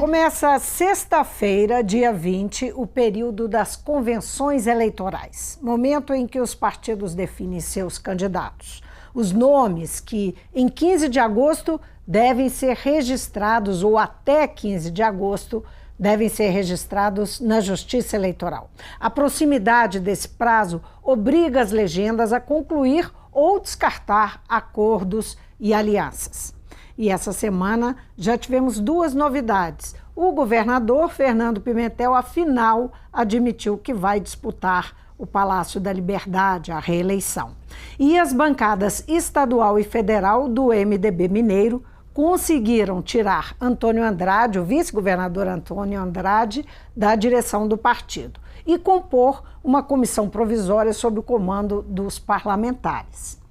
Começa sexta-feira, dia 20, o período das convenções eleitorais, momento em que os partidos definem seus candidatos. Os nomes que, em 15 de agosto, devem ser registrados, ou até 15 de agosto, devem ser registrados na Justiça Eleitoral. A proximidade desse prazo obriga as legendas a concluir ou descartar acordos e alianças. E essa semana já tivemos duas novidades. O governador Fernando Pimentel, afinal, admitiu que vai disputar o Palácio da Liberdade, a reeleição. E as bancadas estadual e federal do MDB mineiro conseguiram tirar Antônio Andrade, o vice-governador Antônio Andrade, da direção do partido e compor uma comissão provisória sob o comando dos parlamentares.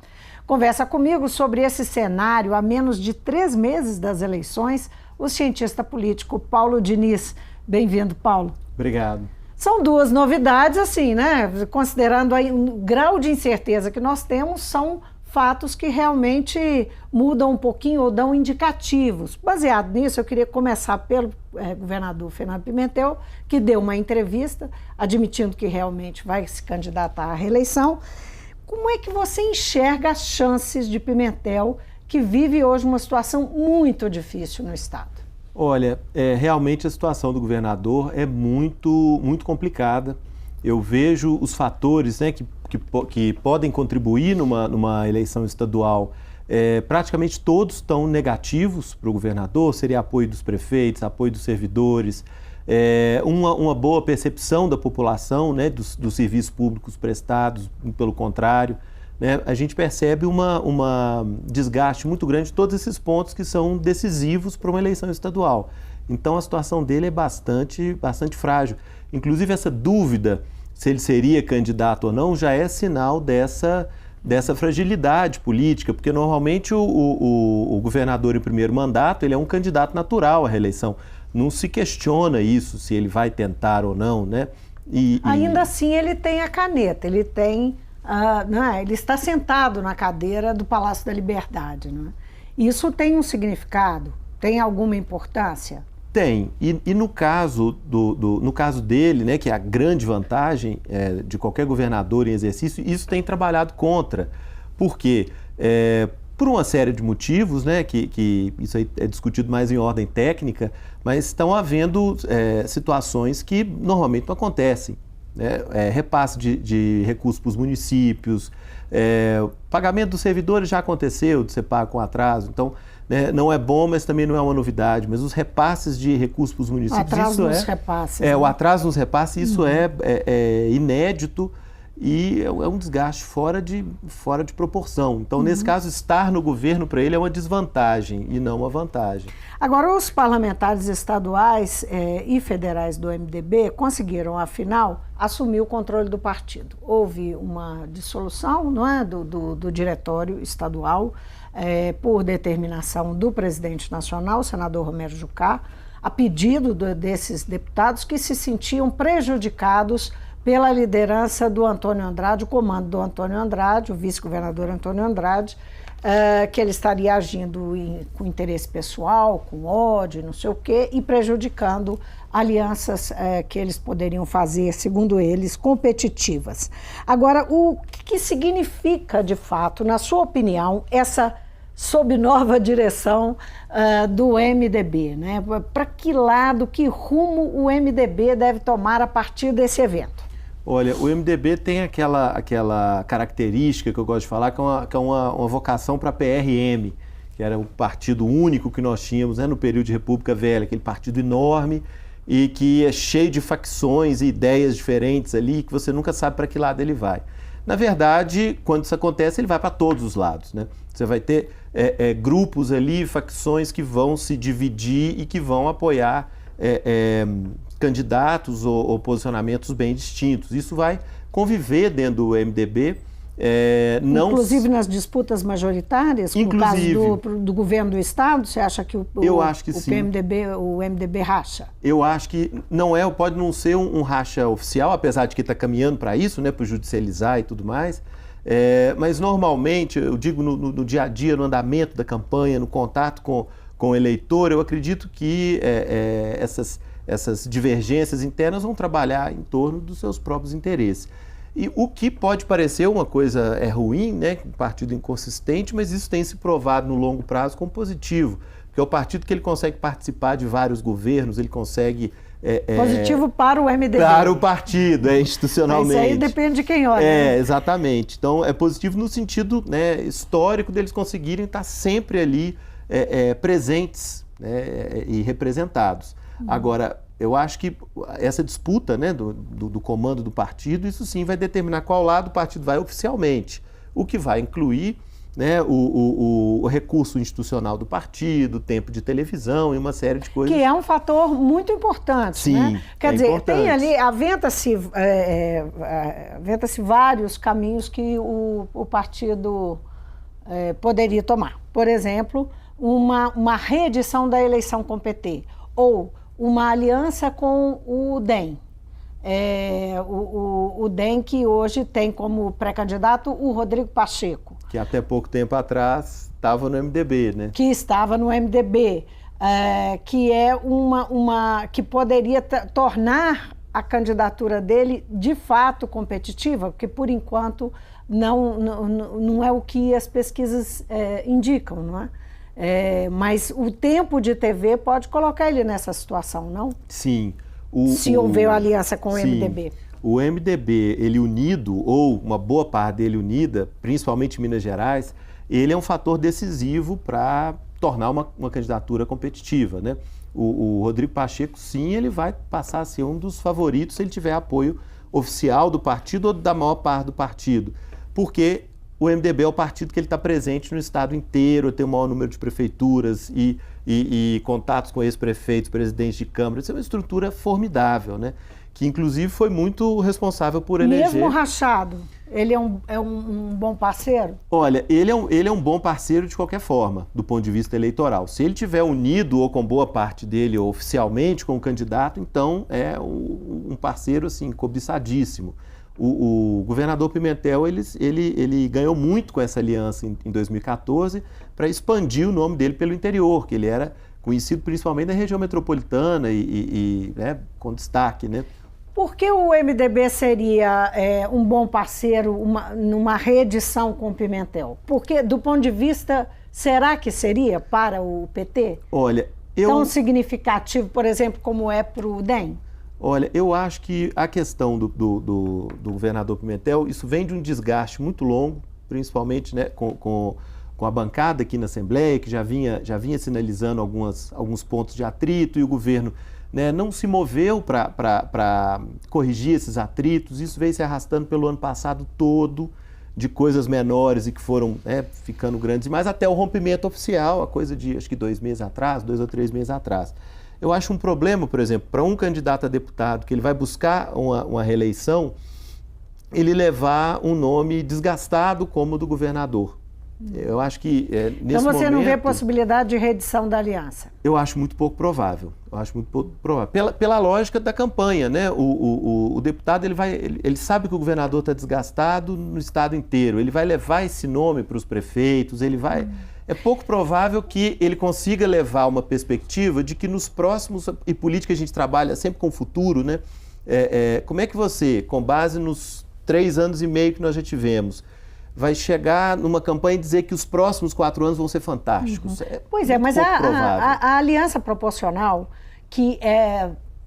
Conversa comigo sobre esse cenário a menos de 3 meses das eleições, o cientista político Paulo Diniz. Bem-vindo, Paulo. Obrigado. São duas novidades, assim, né? Considerando aí o grau de incerteza que nós temos, são fatos que realmente mudam um pouquinho ou dão indicativos. Baseado nisso, eu queria começar pelo governador Fernando Pimentel, que deu uma entrevista admitindo que realmente vai se candidatar à reeleição. Como é que você enxerga as chances de Pimentel, que vive hoje uma situação muito difícil no Estado? Olha, realmente a situação do governador é muito complicada. Eu vejo os fatores, né, que podem contribuir numa eleição estadual, praticamente todos estão negativos para o governador. Seria apoio dos prefeitos, apoio dos servidores, uma boa percepção da população, né, dos serviços públicos prestados. Pelo contrário, né, a gente percebe uma desgaste muito grande de todos esses pontos que são decisivos para uma eleição estadual. Então a situação dele é bastante frágil. Inclusive essa dúvida se ele seria candidato ou não já é sinal dessa fragilidade política, porque normalmente o governador em primeiro mandato ele é um candidato natural à reeleição. Não se questiona isso, se ele vai tentar ou não, né? Ainda assim ele tem a caneta, ele tem, ele está sentado na cadeira do Palácio da Liberdade, né? Isso tem um significado? Tem alguma importância? Tem, e no caso no caso dele, né, que é a grande vantagem de qualquer governador em exercício, isso tem trabalhado contra. Por quê? Por uma série de motivos, né, que isso aí é discutido mais em ordem técnica, mas estão havendo situações que normalmente não acontecem. Né? Repasse de recursos para os municípios, pagamento dos servidores já aconteceu, de ser pago com atraso, então não é bom, mas também não é uma novidade, mas os repasses de recursos para os municípios... O atraso nos repasses. O atraso nos repasses, isso é inédito e é um desgaste fora de proporção. Então, nesse caso, estar no governo para ele é uma desvantagem e não uma vantagem. Agora, os parlamentares estaduais e federais do MDB conseguiram, afinal, assumir o controle do partido. Houve uma dissolução, não é, do diretório estadual, por determinação do presidente nacional, o senador Romero Jucá, a pedido desses deputados que se sentiam prejudicados pela liderança do Antônio Andrade, o comando do Antônio Andrade, o vice-governador Antônio Andrade, que ele estaria agindo com interesse pessoal, com ódio, não sei o quê, e prejudicando alianças que eles poderiam fazer, segundo eles, competitivas. Agora, o que significa, de fato, na sua opinião, essa sob nova direção do MDB, né? Para que lado, que rumo o MDB deve tomar a partir desse evento? Olha, o MDB tem aquela característica que eu gosto de falar, que é uma vocação para a PRM, que era o partido único que nós tínhamos, né, no período de República Velha, aquele partido enorme e que é cheio de facções e ideias diferentes ali, que você nunca sabe para que lado ele vai. Na verdade, quando isso acontece, ele vai para todos os lados, né? Você vai ter grupos ali, facções que vão se dividir e que vão apoiar candidatos ou posicionamentos bem distintos. Isso vai conviver dentro do MDB. Inclusive nas disputas majoritárias, no caso do governo do Estado, você acha que o MDB racha? Eu acho que não pode não ser um racha oficial, apesar de que está caminhando para isso, né, para judicializar e tudo mais. Mas normalmente, eu digo no dia a dia, no andamento da campanha, no contato com com o eleitor, eu acredito que essas divergências internas vão trabalhar em torno dos seus próprios interesses. E o que pode parecer uma coisa ruim, né, um partido inconsistente, mas isso tem se provado no longo prazo como positivo, porque é o partido que ele consegue participar de vários governos, ele consegue... positivo para o MDB. Para o partido, institucionalmente. Isso aí depende de quem olha. Né? Exatamente. Então, é positivo no sentido, né, histórico deles conseguirem estar sempre ali presentes, né, e representados. Agora, eu acho que essa disputa, né, do comando do partido, isso sim vai determinar qual lado o partido vai oficialmente, o que vai incluir, né, o recurso institucional do partido, tempo de televisão e uma série de coisas. Que é um fator muito importante. Sim, né? Quer dizer, importante. tem ali, aventa-se vários caminhos que o partido poderia tomar. Por exemplo, uma reedição da eleição com o PT, ou uma aliança com o DEM. O DEM que hoje tem como pré-candidato o Rodrigo Pacheco. Que até pouco tempo atrás estava no MDB, né? Que estava no MDB, que é que poderia tornar a candidatura dele de fato competitiva, porque por enquanto não é o que as pesquisas indicam, não é? Mas o tempo de TV pode colocar ele nessa situação, não? Sim. Se houver aliança com o sim. MDB. O MDB, ele unido, ou uma boa parte dele unida, principalmente em Minas Gerais, ele é um fator decisivo para tornar uma candidatura competitiva, né? O Rodrigo Pacheco, sim, ele vai passar a ser um dos favoritos se ele tiver apoio oficial do partido ou da maior parte do partido, porque o MDB é o partido que ele está presente no estado inteiro, tem o maior número de prefeituras e contatos com ex-prefeitos, presidentes de câmara. Isso é uma estrutura formidável, né? Que inclusive foi muito responsável por eleger... Mesmo rachado, ele é um bom parceiro? Olha, ele é um bom parceiro de qualquer forma, do ponto de vista eleitoral. Se ele tiver unido ou com boa parte dele ou oficialmente com o candidato, então é um parceiro assim, cobiçadíssimo. O governador Pimentel, ele ganhou muito com essa aliança em 2014 para expandir o nome dele pelo interior, que ele era conhecido principalmente na região metropolitana né, com destaque, né? Por que o MDB seria um bom parceiro numa reedição com o Pimentel? Porque, do ponto de vista, será que seria para o PT? Olha, tão significativo, por exemplo, como é para o DEM? Olha, eu acho que a questão do governador Pimentel, isso vem de um desgaste muito longo, principalmente, né, com a bancada aqui na Assembleia, que já vinha sinalizando alguns pontos de atrito, e o governo, né, não se moveu para corrigir esses atritos. Isso veio se arrastando pelo ano passado todo, de coisas menores e que foram, né, ficando grandes, mas até o rompimento oficial, a coisa de acho que 2 ou 3 meses atrás. Eu acho um problema, por exemplo, para um candidato a deputado que ele vai buscar uma reeleição, ele levar um nome desgastado como o do governador. Eu acho que nesse então você momento, não vê possibilidade de reedição da aliança? Eu acho muito pouco provável. Pela lógica da campanha, né? O deputado ele sabe que o governador está desgastado no estado inteiro. Ele vai levar esse nome para os prefeitos. É pouco provável que ele consiga levar uma perspectiva de que nos próximos, e política a gente trabalha sempre com o futuro, né? Como é que você, com base nos 3 anos e meio que nós já tivemos, vai chegar numa campanha e dizer que os próximos 4 anos vão ser fantásticos? Uhum. Pois é, mas a aliança proporcional, que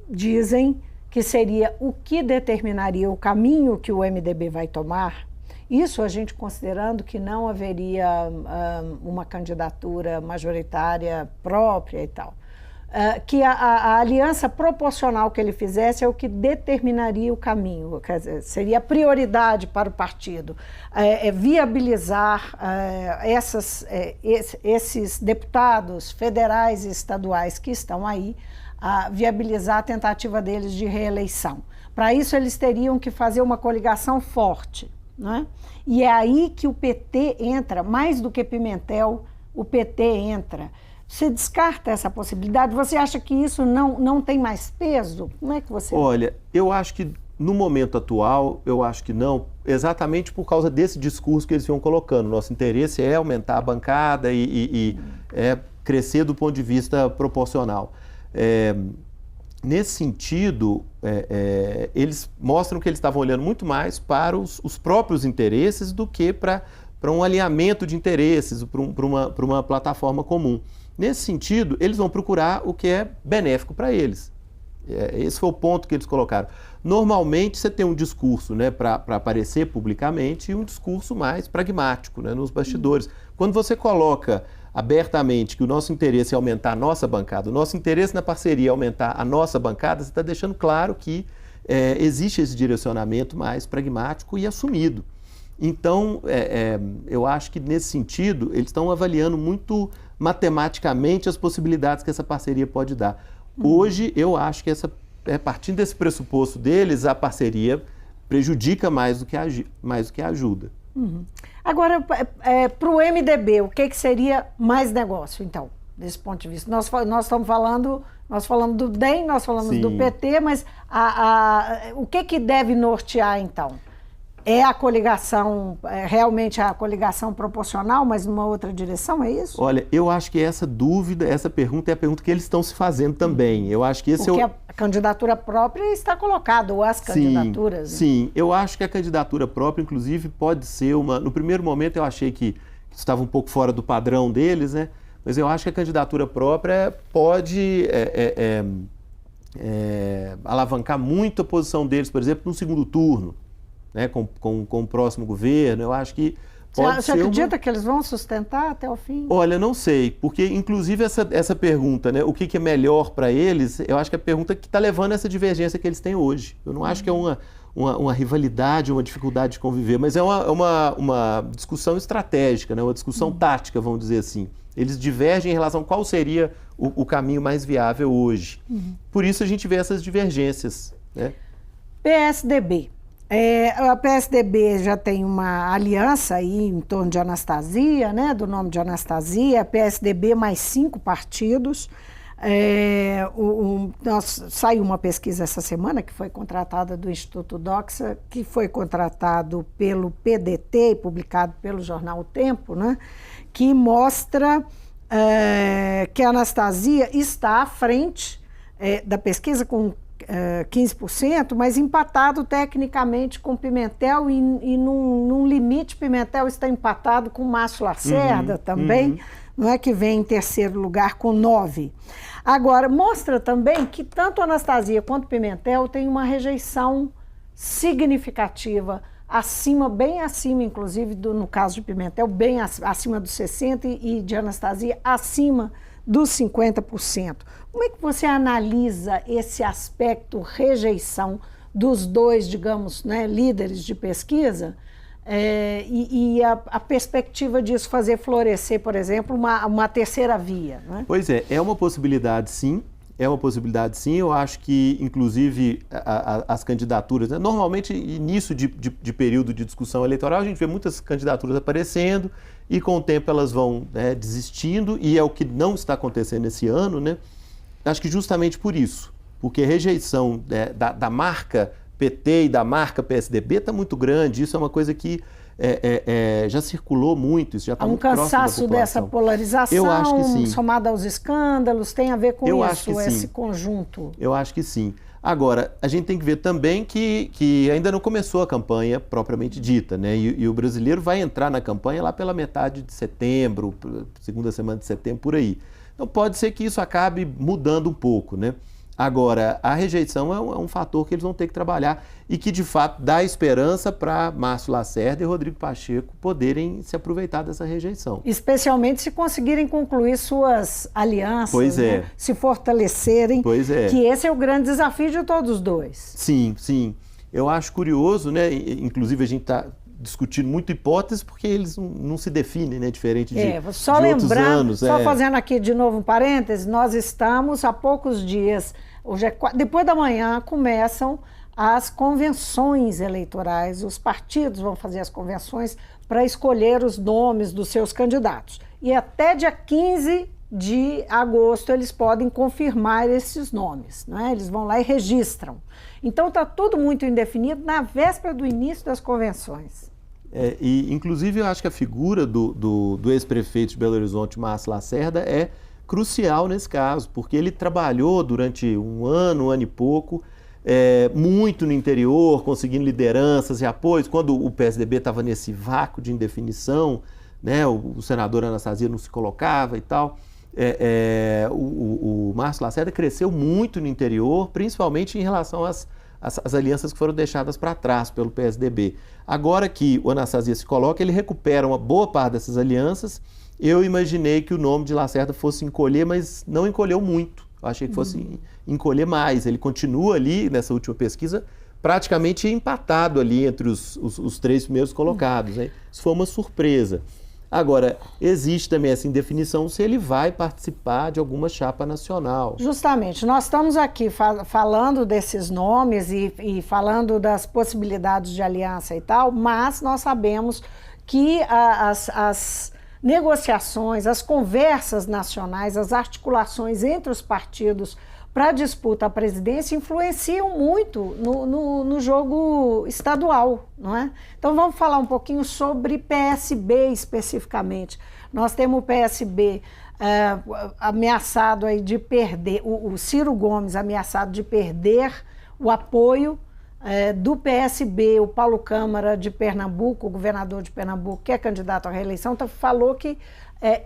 dizem que seria o que determinaria o caminho que o MDB vai tomar, isso a gente considerando que não haveria uma candidatura majoritária própria e tal. Que a aliança proporcional que ele fizesse é o que determinaria o caminho, quer dizer, seria a prioridade para o partido, viabilizar esses deputados federais e estaduais que estão aí, viabilizar a tentativa deles de reeleição. Para isso eles teriam que fazer uma coligação forte, né? E é aí que o PT entra, mais do que Pimentel, o PT entra. Você descarta essa possibilidade? Você acha que isso não tem mais peso? Como é que você... Olha, eu acho que no momento atual, eu acho que não, exatamente por causa desse discurso que eles iam colocando. Nosso interesse é aumentar a bancada crescer do ponto de vista proporcional. Nesse sentido, eles mostram que eles estavam olhando muito mais para os próprios interesses do que para um alinhamento de interesses, para uma plataforma comum. Nesse sentido, eles vão procurar o que é benéfico para eles. Esse foi o ponto que eles colocaram. Normalmente, você tem um discurso, né, para aparecer publicamente e um discurso mais pragmático, né, nos bastidores. Quando você coloca abertamente que o nosso interesse é aumentar a nossa bancada, o nosso interesse na parceria é aumentar a nossa bancada, você está deixando claro que existe esse direcionamento mais pragmático e assumido. Então, eu acho que nesse sentido, eles estão avaliando muito matematicamente as possibilidades que essa parceria pode dar. Hoje, eu acho que partindo desse pressuposto deles, a parceria prejudica mais do que ajuda. Agora, para o MDB, o que seria mais negócio, então, desse ponto de vista? Nós falamos do DEM, nós falamos do PT, mas o que deve nortear, então? É a coligação, realmente a coligação proporcional, mas numa outra direção, é isso? Olha, eu acho que essa pergunta é a pergunta que eles estão se fazendo também. Eu acho que esse Porque a candidatura própria está colocada, ou as candidaturas. Sim, eu acho que a candidatura própria, inclusive, pode ser uma... No primeiro momento eu achei que estava um pouco fora do padrão deles, né? Mas eu acho que a candidatura própria pode alavancar muito a posição deles, por exemplo, no segundo turno. Né, com o próximo governo, eu acho que pode Você acredita que eles vão sustentar até o fim? Olha, não sei, porque inclusive essa pergunta, né, o que é melhor para eles, eu acho que é a pergunta que está levando a essa divergência que eles têm hoje. Eu não acho que é uma rivalidade, uma dificuldade de conviver, mas é uma discussão estratégica, né, uma discussão tática, vamos dizer assim. Eles divergem em relação a qual seria o caminho mais viável hoje. Por isso a gente vê essas divergências. Né? PSDB. A PSDB já tem uma aliança aí em torno de Anastasia, né, do nome de Anastasia, PSDB mais 5 partidos. Saiu uma pesquisa essa semana que foi contratada do Instituto Doxa, que foi contratado pelo PDT e publicado pelo jornal O Tempo, né, que mostra que a Anastasia está à frente da pesquisa com 15%, mas empatado tecnicamente com Pimentel e num limite Pimentel está empatado com Márcio Lacerda também, não é, que vem em terceiro lugar com 9%. Agora, mostra também que tanto Anastasia quanto Pimentel têm uma rejeição significativa, bem acima, inclusive, no caso de Pimentel, bem acima dos 60% e de Anastasia acima dos 50%. Como é que você analisa esse aspecto rejeição dos dois, digamos, né, líderes de pesquisa e a perspectiva disso fazer florescer, por exemplo, uma terceira via? Né? Pois é uma possibilidade sim, eu acho que, inclusive, as candidaturas, né, normalmente, início de período de discussão eleitoral, a gente vê muitas candidaturas aparecendo e com o tempo elas vão, né, desistindo, e é o que não está acontecendo esse ano, né? Acho que justamente por isso, porque a rejeição da marca PT e da marca PSDB está muito grande, isso é uma coisa que já circulou muito, isso já está muito próximo da população. Um cansaço dessa polarização, eu acho que sim. Somado aos escândalos, tem a ver com esse conjunto? Eu acho que sim. Agora, a gente tem que ver também que ainda não começou a campanha propriamente dita, né? E o brasileiro vai entrar na campanha lá pela metade de setembro, segunda semana de setembro, por aí. Então pode ser que isso acabe mudando um pouco, né? Agora, a rejeição é um fator que eles vão ter que trabalhar e que, de fato, dá esperança para Márcio Lacerda e Rodrigo Pacheco poderem se aproveitar dessa rejeição. Especialmente se conseguirem concluir suas alianças, né? Se fortalecerem, que esse é o grande desafio de todos os dois. Sim. Eu acho curioso, né? Inclusive a gente está discutindo muito hipóteses porque eles não se definem, né? Diferente de outros anos. Só fazendo aqui de novo um parêntese, nós estamos há poucos dias, hoje depois da manhã começam as convenções eleitorais, os partidos vão fazer as convenções para escolher os nomes dos seus candidatos. E até dia 15 de agosto eles podem confirmar esses nomes, né? Eles vão lá e registram. Então está tudo muito indefinido na véspera do início das convenções. E inclusive eu acho que a figura do ex-prefeito de Belo Horizonte, Márcio Lacerda, é crucial nesse caso, porque ele trabalhou durante um ano e pouco, muito no interior, conseguindo lideranças e apoios. Quando o PSDB estava nesse vácuo de indefinição, né, o senador Anastasia não se colocava e tal, o Márcio Lacerda cresceu muito no interior, principalmente em relação às alianças que foram deixadas para trás pelo PSDB. Agora que o Anastasia se coloca, ele recupera uma boa parte dessas alianças. Eu imaginei que o nome de Lacerda fosse encolher, mas não encolheu muito. Eu achei que fosse encolher mais. Ele continua ali, nessa última pesquisa, praticamente empatado ali entre os três primeiros colocados, né? Isso foi uma surpresa. Agora, existe também essa indefinição se ele vai participar de alguma chapa nacional. Justamente, nós estamos aqui falando desses nomes e falando das possibilidades de aliança e tal, mas nós sabemos que as negociações, as conversas nacionais, as articulações entre os partidos para a disputa à presidência influenciam muito no jogo estadual, não é? Então vamos falar um pouquinho sobre PSB especificamente. Nós temos o PSB ameaçado aí de perder, o Ciro Gomes ameaçado de perder o apoio do PSB, o Paulo Câmara de Pernambuco, o governador de Pernambuco, que é candidato à reeleição, falou que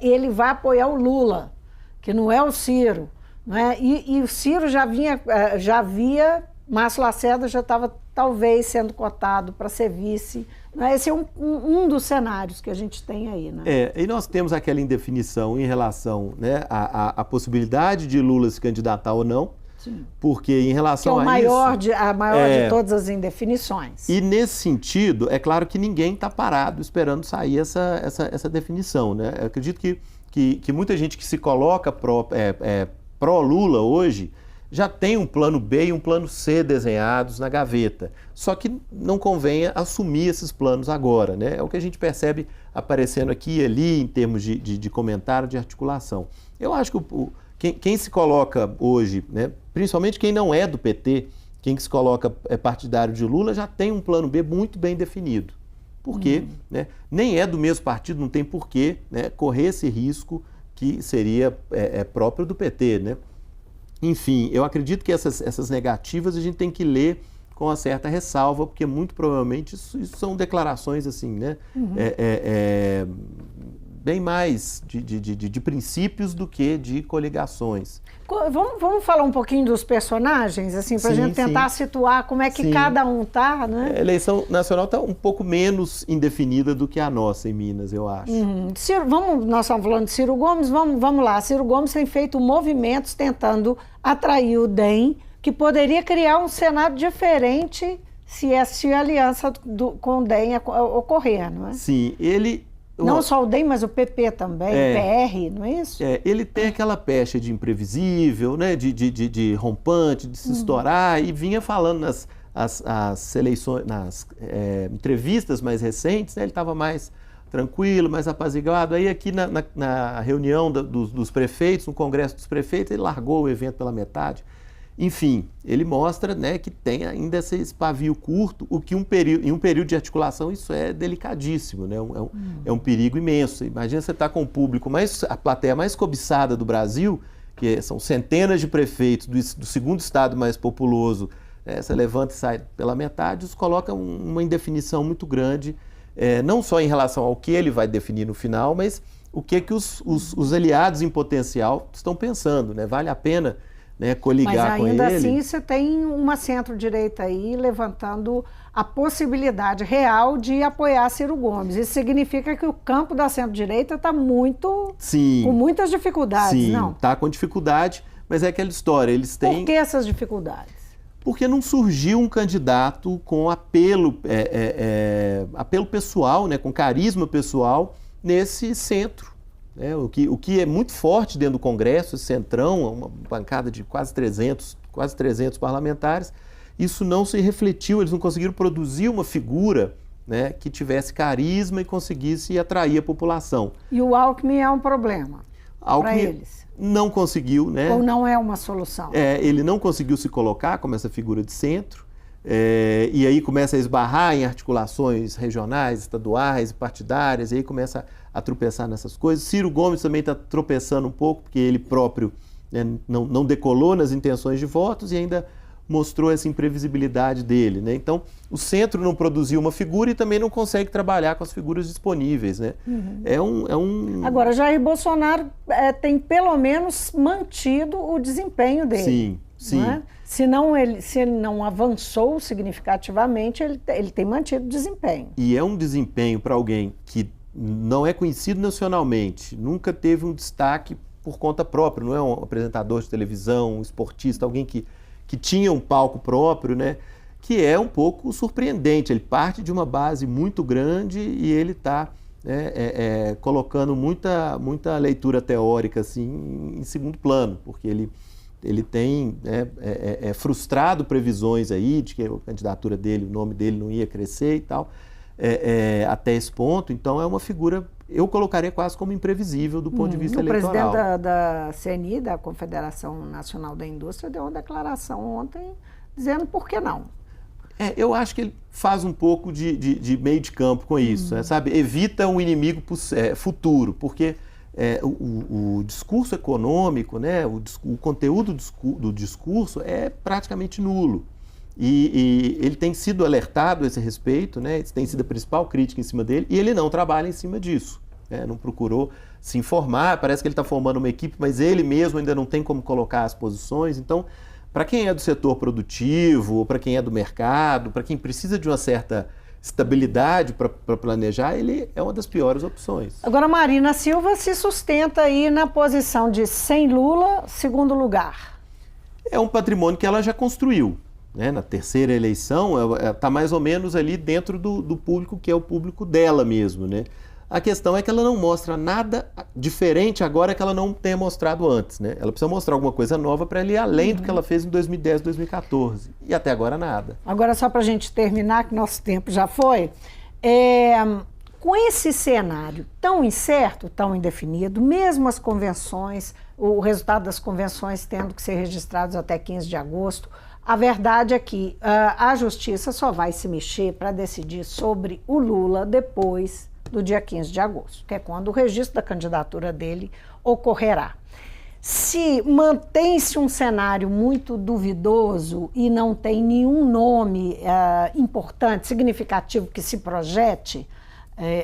ele vai apoiar o Lula, que não é o Ciro. Né? E o Ciro já havia, Márcio Lacerda já estava talvez sendo cotado para ser vice. Né? Esse é um dos cenários que a gente tem aí. Né? E nós temos aquela indefinição em relação, né, à possibilidade de Lula se candidatar ou não. Sim. Porque em relação a maior de todas as indefinições. E nesse sentido, é claro que ninguém está parado esperando sair essa definição. Né? Eu acredito que muita gente que se coloca pró-Lula hoje já tem um plano B e um plano C desenhados na gaveta. Só que não convém assumir esses planos agora. Né? É o que a gente percebe aparecendo aqui e ali em termos de comentário, de articulação. Eu acho que quem se coloca hoje, né, principalmente quem não é do PT, quem se coloca partidário de Lula, já tem um plano B muito bem definido. Por quê? Né? Nem é do mesmo partido, não tem porquê, né, correr esse risco que seria próprio do PT. Né? Enfim, eu acredito que essas negativas a gente tem que ler com uma certa ressalva, porque muito provavelmente isso são declarações assim, né? Bem mais de princípios do que de coligações. Vamos falar um pouquinho dos personagens, assim, para a gente tentar situar como é que cada um está, né? A eleição nacional está um pouco menos indefinida do que a nossa em Minas, eu acho. Nós estamos falando de Ciro Gomes, vamos lá. Ciro Gomes tem feito movimentos tentando atrair o DEM, que poderia criar um cenário diferente se a aliança com o DEM ocorrer, não é? Sim, não só o DEM, mas o PP também, o PR, não é isso? Ele tem aquela pecha de imprevisível, né, de rompante, de se estourar, e vinha falando nas entrevistas mais recentes, né, ele estava mais tranquilo, mais apaziguado. Aí aqui na reunião dos prefeitos, no Congresso dos Prefeitos, ele largou o evento pela metade. Enfim, ele mostra, né, que tem ainda esse pavio curto, o que em um período de articulação isso é delicadíssimo, né? É um perigo imenso. Imagina você estar com o público, a plateia mais cobiçada do Brasil, que são centenas de prefeitos do segundo estado mais populoso, você levanta e sai pela metade, isso coloca uma indefinição muito grande, não só em relação ao que ele vai definir no final, mas o que os aliados em potencial estão pensando, né? Vale a pena, né, coligar com ele. Mas ainda assim você tem uma centro-direita aí levantando a possibilidade real de apoiar Ciro Gomes. Isso significa que o campo da centro-direita está com muitas dificuldades, não? Sim, está com dificuldade, mas é aquela história, eles têm... Por que essas dificuldades? Porque não surgiu um candidato com apelo pessoal, né, com carisma pessoal nesse centro. O que é muito forte dentro do Congresso, esse centrão, uma bancada de quase 300 parlamentares, isso não se refletiu, eles não conseguiram produzir uma figura, né, que tivesse carisma e conseguisse atrair a população. E o Alckmin é um problema para eles? Não conseguiu, né? Ou não é uma solução? Ele não conseguiu se colocar como essa figura de centro. E aí começa a esbarrar em articulações regionais, estaduais, partidárias, e aí começa a tropeçar nessas coisas. Ciro Gomes também está tropeçando um pouco, porque ele próprio, né, não decolou nas intenções de votos e ainda mostrou essa imprevisibilidade dele, né? Então, o centro não produziu uma figura e também não consegue trabalhar com as figuras disponíveis, né? Agora, Jair Bolsonaro tem pelo menos mantido o desempenho dele. Sim, sim. Não é? Se ele não avançou significativamente, ele tem mantido o desempenho. E é um desempenho para alguém que não é conhecido nacionalmente, nunca teve um destaque por conta própria, não é um apresentador de televisão, um esportista, alguém que tinha um palco próprio, né? Que é um pouco surpreendente. Ele parte de uma base muito grande e ele está colocando muita leitura teórica assim, em segundo plano, porque ele tem frustrado previsões aí de que a candidatura dele, o nome dele não ia crescer e tal, até esse ponto. Então é uma figura, eu colocaria quase como imprevisível do ponto de vista eleitoral. O presidente da CNI, da Confederação Nacional da Indústria, deu uma declaração ontem dizendo por que não. Eu acho que ele faz um pouco de meio de campo com isso, sabe? Evita um inimigo futuro, porque o discurso econômico, né, o conteúdo do discurso é praticamente nulo. E ele tem sido alertado a esse respeito, né? Isso tem sido a principal crítica em cima dele, e ele não trabalha em cima disso, né? Não procurou se informar, parece que ele está formando uma equipe, mas ele mesmo ainda não tem como colocar as posições. Então, para quem é do setor produtivo, para quem é do mercado, para quem precisa de uma certa estabilidade para planejar, ele é uma das piores opções. Agora, Marina Silva se sustenta aí na posição de sem Lula, segundo lugar. É um patrimônio que ela já construiu. Né, na terceira eleição, está mais ou menos ali dentro do público que é o público dela mesmo, né? A questão é que ela não mostra nada diferente agora que ela não tenha mostrado antes, né? Ela precisa mostrar alguma coisa nova para ela ir além do que ela fez em 2010, 2014. E até agora nada. Agora, só para a gente terminar, que nosso tempo já foi, com esse cenário tão incerto, tão indefinido, mesmo as convenções, o resultado das convenções tendo que ser registrados até 15 de agosto, a verdade é que a Justiça só vai se mexer para decidir sobre o Lula depois do dia 15 de agosto, que é quando o registro da candidatura dele ocorrerá. Se mantém-se um cenário muito duvidoso e não tem nenhum nome importante, significativo que se projete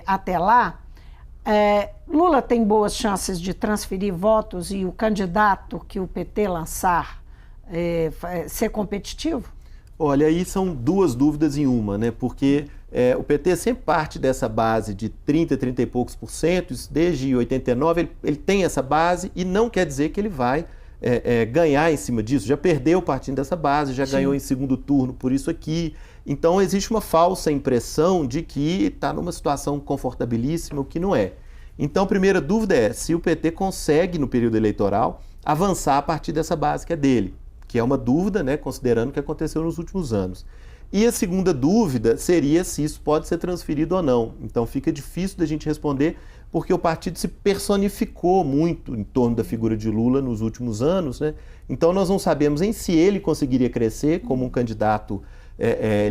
até lá, Lula tem boas chances de transferir votos e o candidato que o PT lançar ser competitivo? Olha, aí são duas dúvidas em uma, né? Porque o PT sempre parte dessa base de 30 e poucos por cento, desde 89 ele tem essa base e não quer dizer que ele vai ganhar em cima disso. Já perdeu partindo dessa base, já ganhou em segundo turno por isso aqui. Então existe uma falsa impressão de que está numa situação confortabilíssima, o que não é. Então a primeira dúvida é se o PT consegue, no período eleitoral, avançar a partir dessa base que é dele, que é uma dúvida, né, considerando o que aconteceu nos últimos anos. E a segunda dúvida seria se isso pode ser transferido ou não. Então fica difícil da gente responder, porque o partido se personificou muito em torno da figura de Lula nos últimos anos, né? Então nós não sabemos em se ele conseguiria crescer como um candidato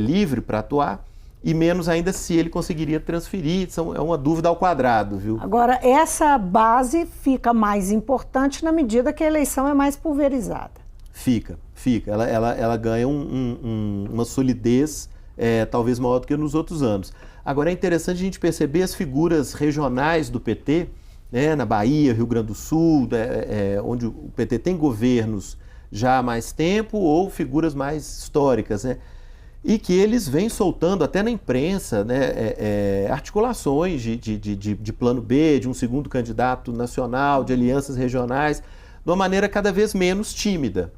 livre para atuar, e menos ainda se ele conseguiria transferir. É uma dúvida ao quadrado, viu? Agora, essa base fica mais importante na medida que a eleição é mais pulverizada. Fica. Ela ganha uma solidez talvez maior do que nos outros anos. Agora, é interessante a gente perceber as figuras regionais do PT, né, na Bahia, Rio Grande do Sul, onde o PT tem governos já há mais tempo, ou figuras mais históricas, né? E que eles vêm soltando até na imprensa, né, articulações de plano B, de um segundo candidato nacional, de alianças regionais, de uma maneira cada vez menos tímida.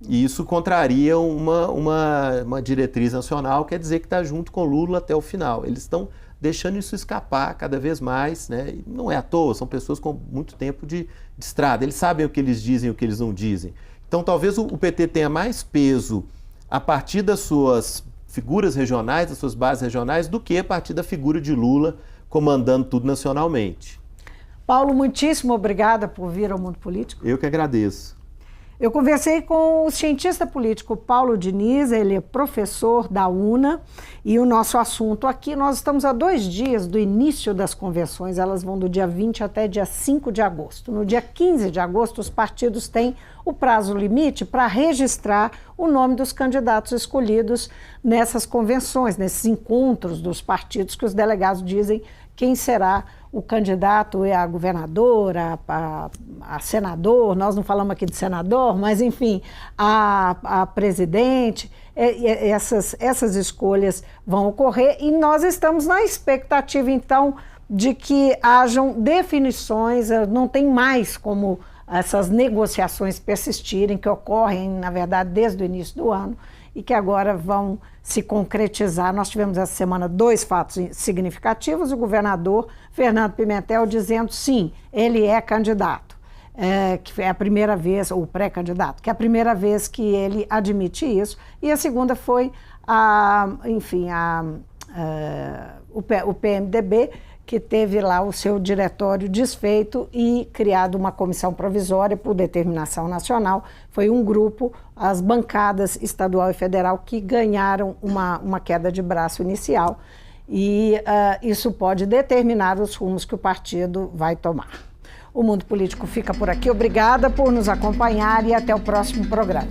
E isso contraria uma diretriz nacional, quer dizer que está junto com Lula até o final. Eles estão deixando isso escapar cada vez mais, né? E não é à toa, são pessoas com muito tempo de estrada. Eles sabem o que eles dizem e o que eles não dizem. Então talvez o PT tenha mais peso a partir das suas figuras regionais, das suas bases regionais, do que a partir da figura de Lula comandando tudo nacionalmente. Paulo, muitíssimo obrigada por vir ao Mundo Político. Eu que agradeço. Eu conversei com o cientista político Paulo Diniz, ele é professor da UNA, e o nosso assunto aqui, nós estamos a 2 dias do início das convenções, elas vão do dia 20 até dia 5 de agosto. No dia 15 de agosto, os partidos têm o prazo limite para registrar o nome dos candidatos escolhidos nessas convenções, nesses encontros dos partidos que os delegados dizem quem será o candidato, é a governadora, a senador, nós não falamos aqui de senador, mas enfim, a presidente, essas escolhas vão ocorrer e nós estamos na expectativa, então, de que hajam definições, não tem mais como essas negociações persistirem, que ocorrem, na verdade, desde o início do ano, e que agora vão se concretizar. Nós tivemos essa semana 2 fatos significativos, o governador Fernando Pimentel dizendo sim, ele é candidato, que é a primeira vez, ou pré-candidato, que é a primeira vez que ele admite isso, e a segunda foi o PMDB, que teve lá o seu diretório desfeito e criado uma comissão provisória por determinação nacional. Foi um grupo, as bancadas estadual e federal, que ganharam uma queda de braço inicial e isso pode determinar os rumos que o partido vai tomar. O Mundo Político fica por aqui. Obrigada por nos acompanhar e até o próximo programa.